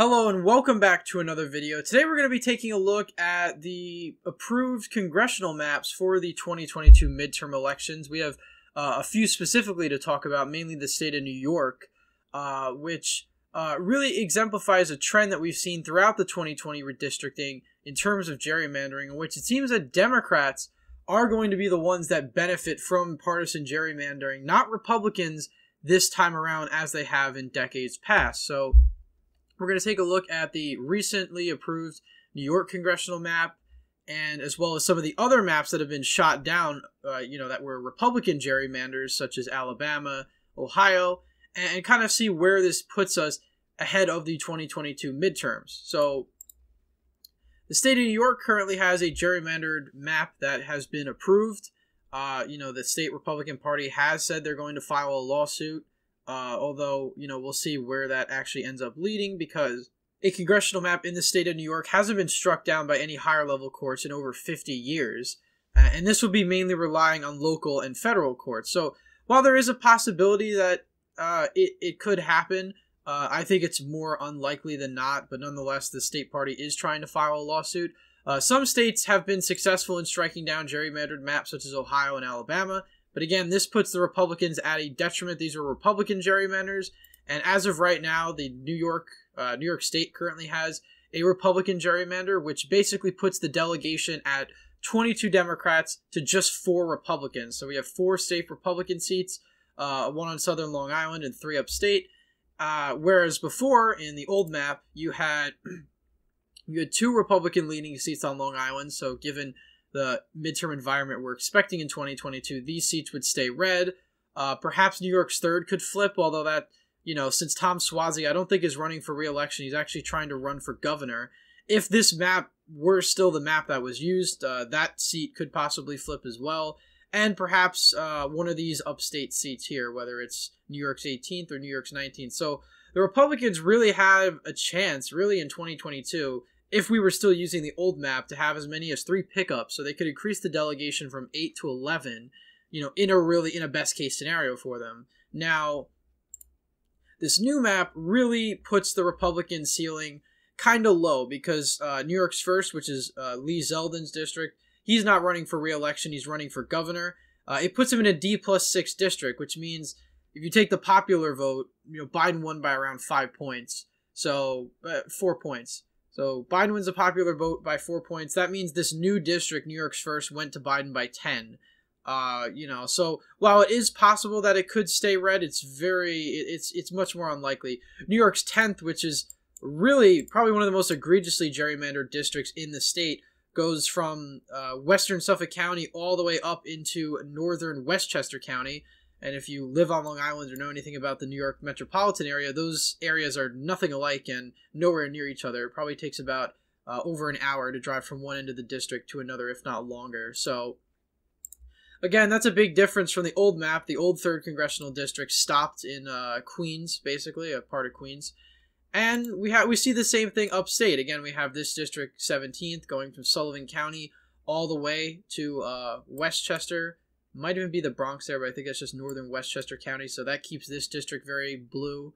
Hello and welcome back to another video. Today we're going to be taking a look at the approved congressional maps for the 2022 midterm elections. We have a few specifically to talk about, mainly the state of New York, which really exemplifies a trend that we've seen throughout the 2020 redistricting in terms of gerrymandering, in which it seems that Democrats are going to be the ones that benefit from partisan gerrymandering, not Republicans this time around as they have in decades past. So we're going to take a look at the recently approved New York Congressional Map, and as well as some of the other maps that have been shot down, that were Republican gerrymanders, such as Alabama, Ohio, and kind of see where this puts us ahead of the 2022 midterms. So the state of New York currently has a gerrymandered map that has been approved. The state Republican Party has said they're going to file a lawsuit. Although, we'll see where that actually ends up leading, because a congressional map in the state of New York hasn't been struck down by any higher level courts in over 50 years. And this will be mainly relying on local and federal courts. So while there is a possibility that it could happen, I think it's more unlikely than not. But nonetheless, the state party is trying to file a lawsuit. Some states have been successful in striking down gerrymandered maps, such as Ohio and Alabama. But again, this puts the Republicans at a detriment. These are Republican gerrymanders, and as of right now, the New York State currently has a Republican gerrymander, which basically puts the delegation at 22 Democrats to just 4 Republicans. So we have 4 state Republican seats, 1 on Southern Long Island and 3 upstate. Whereas before, in the old map, you had 2 Republican-leaning seats on Long Island. So given the midterm environment we're expecting in 2022, these seats would stay red. Perhaps New York's 3rd could flip, although that, since Tom Suozzi, I don't think is running for re-election. He's actually trying to run for governor. If this map were still the map that was used, that seat could possibly flip as well. And perhaps one of these upstate seats here, whether it's New York's 18th or New York's 19th. So the Republicans really have a chance, really, in 2022, if we were still using the old map, to have as many as 3 pickups, so they could increase the delegation from 8 to 11, in a best case scenario for them. Now, this new map really puts the Republican ceiling kind of low, because New York's 1st, which is Lee Zeldin's district, he's not running for re-election, he's running for governor. It puts him in a D+6 district, which means if you take the popular vote, Biden won by around 5 points, so 4 points. So Biden wins a popular vote by 4 points. That means this new district, New York's 1st, went to Biden by 10. So while it is possible that it could stay red, it's much more unlikely. New York's 10th, which is really probably one of the most egregiously gerrymandered districts in the state, goes from western Suffolk County all the way up into northern Westchester County. And if you live on Long Island or know anything about the New York metropolitan area, those areas are nothing alike and nowhere near each other. It probably takes about over an hour to drive from one end of the district to another, if not longer. So, again, that's a big difference from the old map. The old 3rd Congressional District stopped in Queens, basically, a part of Queens. And we see the same thing upstate. Again, we have this district 17th going from Sullivan County all the way to Westchester. Might even be the Bronx there, but I think that's just northern Westchester County, so that keeps this district very blue.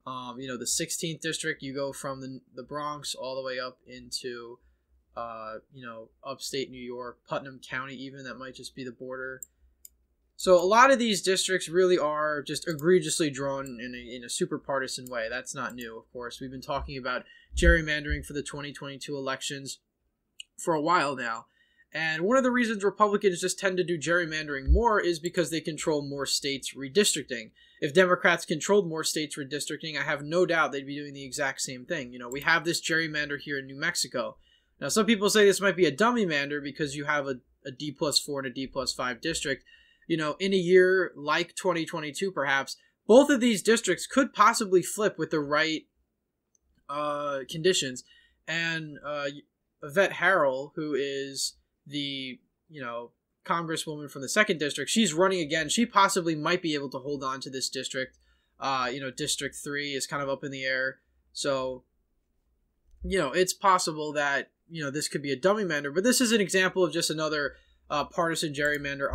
The 16th district, you go from the Bronx all the way up into, upstate New York, Putnam County even, that might just be the border. So a lot of these districts really are just egregiously drawn in a super partisan way. That's not new, of course. We've been talking about gerrymandering for the 2022 elections for a while now. And one of the reasons Republicans just tend to do gerrymandering more is because they control more states redistricting. If Democrats controlled more states redistricting, I have no doubt they'd be doing the exact same thing. We have this gerrymander here in New Mexico. Now, some people say this might be a dummy mander because you have a D+4 and a D+5 district. In a year like 2022, perhaps, both of these districts could possibly flip with the right conditions. And Yvette Harrell, who is the congresswoman from the 2nd district, she's running again. She possibly might be able to hold on to this district. District 3 is kind of up in the air, so it's possible that this could be a dummy mander. But this is an example of just another partisan gerrymander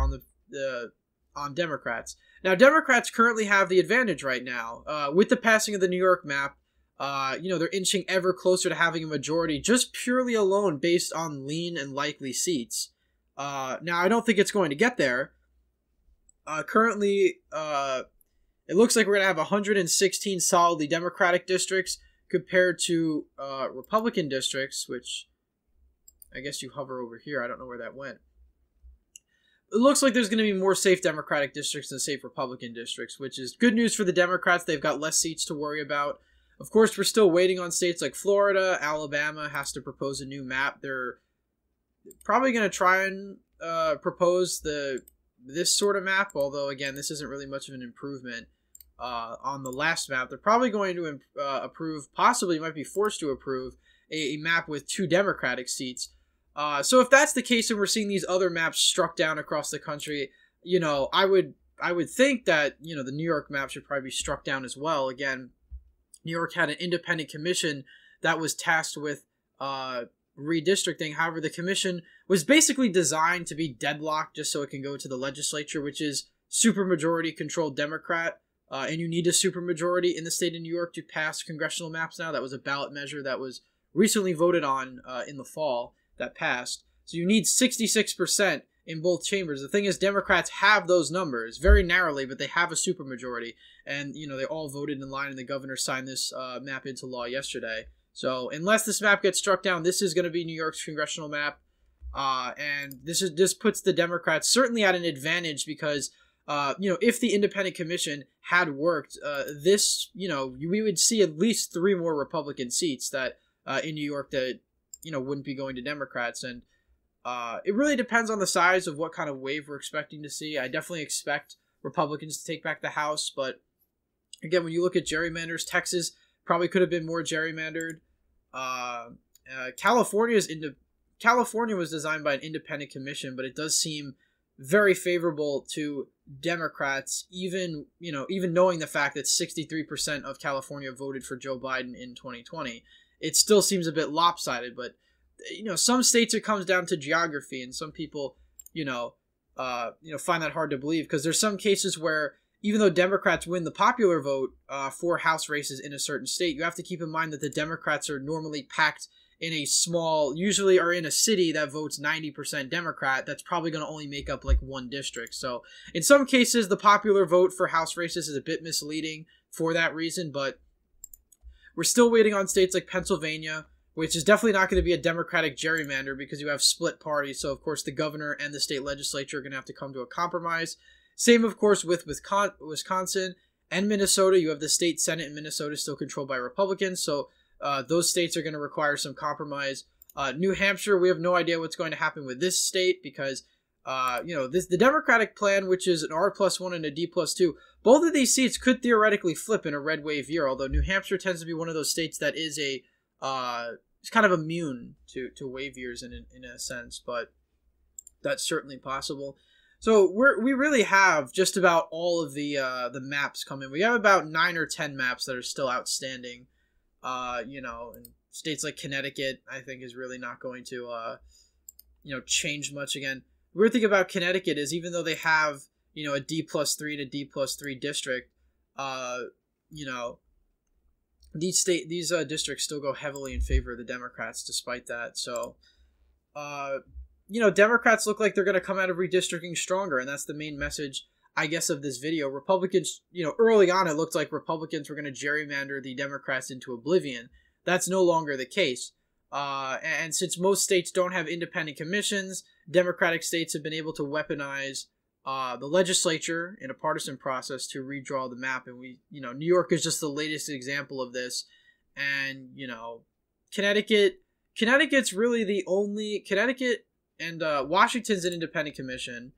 on Democrats. Now, Democrats currently have the advantage right now with the passing of the New York map. they're inching ever closer to having a majority just purely alone based on lean and likely seats. Now, I don't think it's going to get there. Currently, it looks like we're going to have 116 solidly Democratic districts compared to Republican districts, which I guess you hover over here. I don't know where that went. It looks like there's going to be more safe Democratic districts than safe Republican districts, which is good news for the Democrats. They've got less seats to worry about. Of course, we're still waiting on states like Florida. Alabama has to propose a new map. They're probably going to try and propose this sort of map, although, again, this isn't really much of an improvement on the last map. They're probably going to approve, possibly might be forced to approve, a map with 2 Democratic seats. So if that's the case and we're seeing these other maps struck down across the country, I would think that, the New York map should probably be struck down as well. Again, New York had an independent commission that was tasked with redistricting. However, the commission was basically designed to be deadlocked just so it can go to the legislature, which is supermajority controlled Democrat. And you need a supermajority in the state of New York to pass congressional maps now. That was a ballot measure that was recently voted on in the fall that passed. So you need 66% in both chambers. The thing is, Democrats have those numbers very narrowly, but they have a supermajority. And, they all voted in line, and the governor signed this map into law yesterday. So unless this map gets struck down, this is going to be New York's congressional map. And this puts the Democrats certainly at an advantage because, if the independent commission had worked, we would see at least 3 more Republican seats that in New York that, wouldn't be going to Democrats. And it really depends on the size of what kind of wave we're expecting to see. I definitely expect Republicans to take back the House, but again, when you look at gerrymanders, Texas probably could have been more gerrymandered. California was designed by an independent commission, but it does seem very favorable to Democrats, even knowing the fact that 63% of California voted for Joe Biden in 2020. It still seems a bit lopsided, but some states it comes down to geography, and some people find that hard to believe, because there's some cases where even though Democrats win the popular vote for House races in a certain state, you have to keep in mind that the Democrats are normally packed in usually are in a city that votes 90% Democrat. That's probably going to only make up like 1 district. So in some cases, the popular vote for House races is a bit misleading for that reason, but we're still waiting on states like Pennsylvania, which is definitely not going to be a Democratic gerrymander because you have split parties. So, of course, the governor and the state legislature are going to have to come to a compromise. Same, of course, with Wisconsin and Minnesota. You have the state Senate in Minnesota still controlled by Republicans. So those states are going to require some compromise. New Hampshire, we have no idea what's going to happen with this state because, the Democratic plan, which is an R+1 and a D+2, both of these seats could theoretically flip in a red wave year, although New Hampshire tends to be one of those states that is it's kind of immune to wave years in a sense, but that's certainly possible. So we really have just about all of the maps coming. We have about 9 or 10 maps that are still outstanding. And states like Connecticut, I think, is really not going to change much. Again, the weird thing about Connecticut is even though they have a D+3 and a D+3 district, these districts still go heavily in favor of the Democrats despite that. So Democrats look like they're going to come out of redistricting stronger, and that's the main message, I guess, of this video. Republicans, early on it looked like Republicans were going to gerrymander the Democrats into oblivion. That's no longer the case. And since most states don't have independent commissions, Democratic states have been able to weaponize the legislature in a partisan process to redraw the map. And New York is just the latest example of this. And, Connecticut's really the only, and Washington's an independent commission,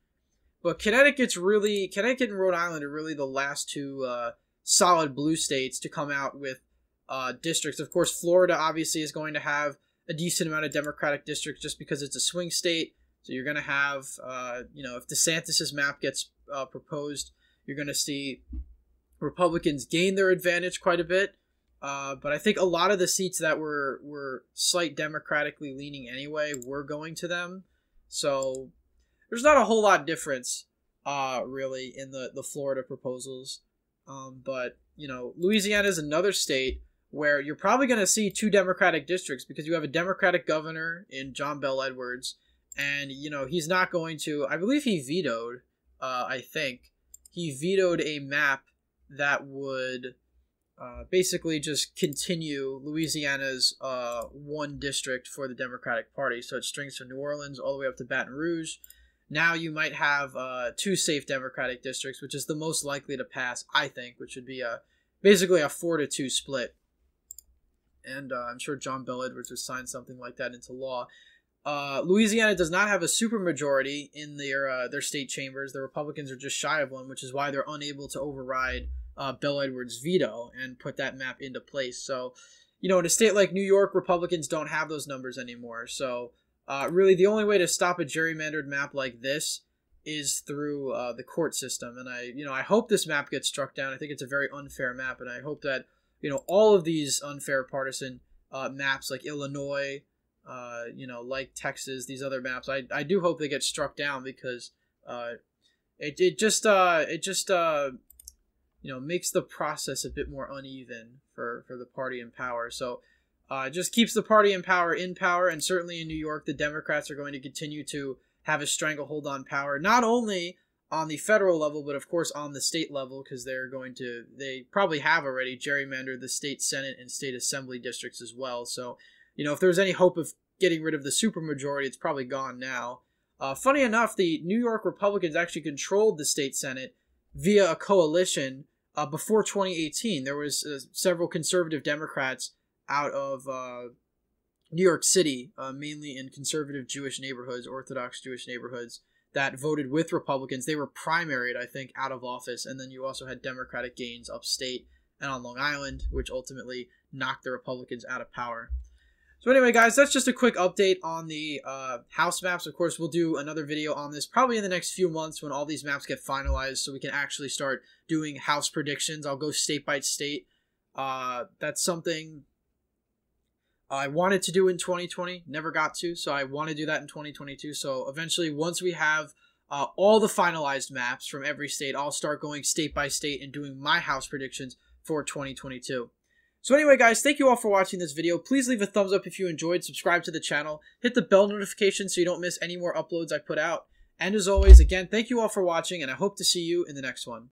but Connecticut and Rhode Island are really the last 2 solid blue states to come out with districts. Of course, Florida obviously is going to have a decent amount of Democratic districts just because it's a swing state. So you're going to have, if DeSantis's map gets proposed, you're going to see Republicans gain their advantage quite a bit. But I think a lot of the seats that were slight democratically leaning anyway were going to them. So there's not a whole lot of difference, really, in the Florida proposals. But, Louisiana is another state where you're probably going to see 2 Democratic districts because you have a Democratic governor in John Bel Edwards, and, you know, he's not going to, I believe he vetoed, he vetoed a map that would basically just continue Louisiana's 1 district for the Democratic Party. So it strings from New Orleans all the way up to Baton Rouge. Now you might have 2 safe Democratic districts, which is the most likely to pass, I think, which would be basically a 4-2 split. And I'm sure John Bel Edwards would sign something like that into law. Louisiana does not have a supermajority in their state chambers. The Republicans are just shy of one, which is why they're unable to override Bel Edwards' veto and put that map into place. So, you know, in a state like New York, Republicans don't have those numbers anymore. So, really, the only way to stop a gerrymandered map like this is through the court system. And I hope this map gets struck down. I think it's a very unfair map, and I hope that, you know, all of these unfair partisan maps like Illinois, you know, like Texas, these other maps, I do hope they get struck down, because it just you know, makes the process a bit more uneven for the party in power. So it just keeps the party in power, and certainly in New York, the Democrats are going to continue to have a stranglehold on power, not only on the federal level, but of course on the state level, because they probably have already gerrymandered the state Senate and state assembly districts as well. So, you know, if there's any hope of getting rid of the supermajority, it's probably gone now. Funny enough, the New York Republicans actually controlled the state Senate via a coalition before 2018. There was several conservative Democrats out of New York City, mainly in conservative Jewish neighborhoods, Orthodox Jewish neighborhoods, that voted with Republicans. They were primaried, I think, out of office. And then you also had Democratic gains upstate and on Long Island, which ultimately knocked the Republicans out of power. So anyway, guys, that's just a quick update on the House maps. Of course, we'll do another video on this probably in the next few months when all these maps get finalized, so we can actually start doing House predictions. I'll go state by state. That's something I wanted to do in 2020, never got to, so I want to do that in 2022. So eventually, once we have all the finalized maps from every state, I'll start going state by state and doing my House predictions for 2022. So anyway, guys, thank you all for watching this video. Please leave a thumbs up if you enjoyed, subscribe to the channel, hit the bell notification so you don't miss any more uploads I put out. And as always, again, thank you all for watching, and I hope to see you in the next one.